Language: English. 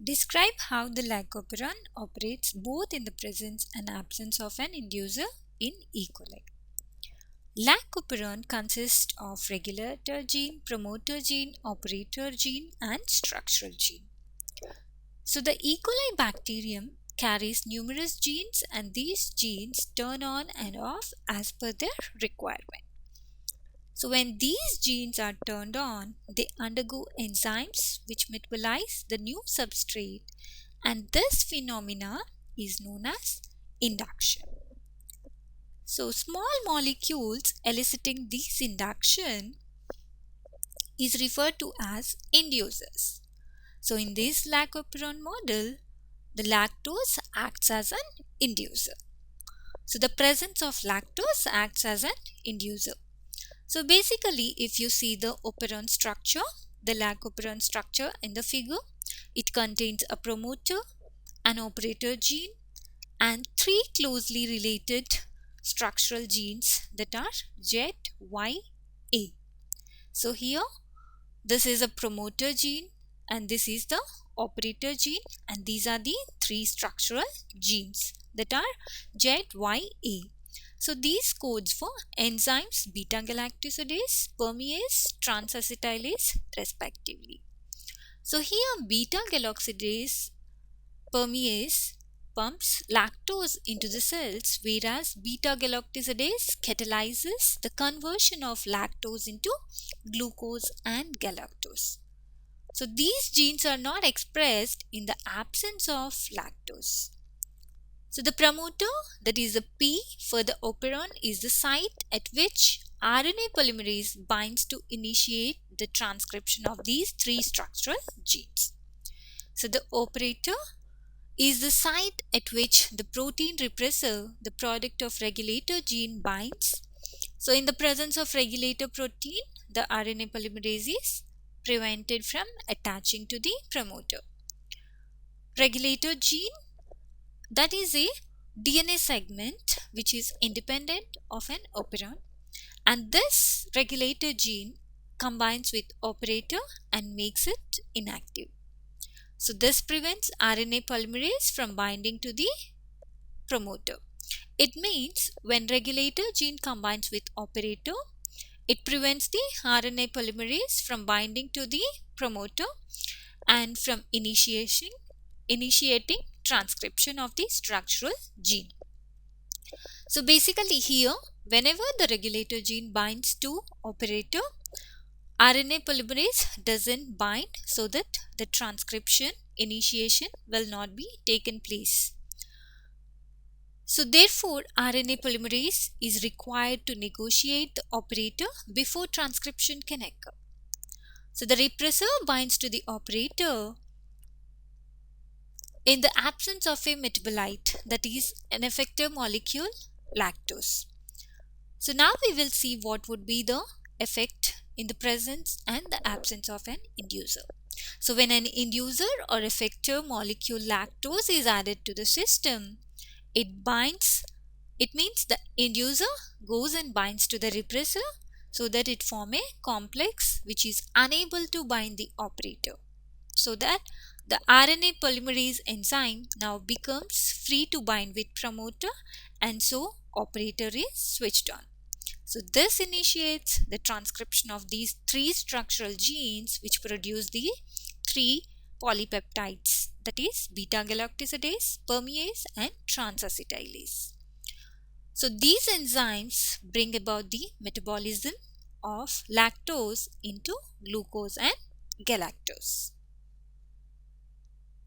Describe how the lycopyron operates both in the presence and absence of an inducer in E. coli. Lycopyron consists of regulator gene, promoter gene, operator gene, and structural gene. So the E. coli bacterium carries numerous genes, and these genes turn on and off as per their requirement. So when these genes are turned on, they undergo enzymes which metabolize the new substrate, and this phenomena is known as induction. So small molecules eliciting this induction is referred to as inducers. So in this lycopyron model, the lactose acts as an inducer. So the presence of lactose acts as an inducer. So basically, if you see the operon structure, the lycopyron structure in the figure, it contains a promoter, an operator gene, and three closely related structural genes that are Z, Y, A. So here, this is a promoter gene, and this is the operator gene, and these are the three structural genes that are Z, Y, A. So these codes for enzymes beta-galactosidase, permease, transacetylase respectively. So here beta-galactosidase permease pumps lactose into the cells, whereas beta-galactosidase catalyzes the conversion of lactose into glucose and galactose. So these genes are not expressed in the absence of lactose. So the promoter, that is the P for the operon, is the site at which RNA polymerase binds to initiate the transcription of these three structural genes. So the operator is the site at which the protein repressor, the product of regulator gene, binds. So in the presence of regulator protein, the RNA polymerase is prevented from attaching to the promoter. Regulator gene, that is a DNA segment which is independent of an operon, and this regulator gene combines with operator and makes it inactive. So this prevents RNA polymerase from binding to the promoter. It means when regulator gene combines with operator, it prevents the RNA polymerase from binding to the promoter and from initiating transcription of the structural gene. So basically here, whenever the regulator gene binds to operator, RNA polymerase doesn't bind, so that the transcription initiation will not be taken place. So therefore, RNA polymerase is required to negotiate the operator before transcription can occur. So the repressor binds to the operator in the absence of a metabolite, that is an effector molecule, lactose. So now we will see what would be the effect in the presence and the absence of an inducer. So when an inducer or effector molecule lactose is added to the system, it binds, it means the inducer goes and binds to the repressor so that it form a complex which is unable to bind the operator, so that the RNA polymerase enzyme now becomes free to bind with promoter, and so operator is switched on. So this initiates the transcription of these three structural genes which produce the three polypeptides, that is beta-galactosidase, permease, and transacetylase. So these enzymes bring about the metabolism of lactose into glucose and galactose.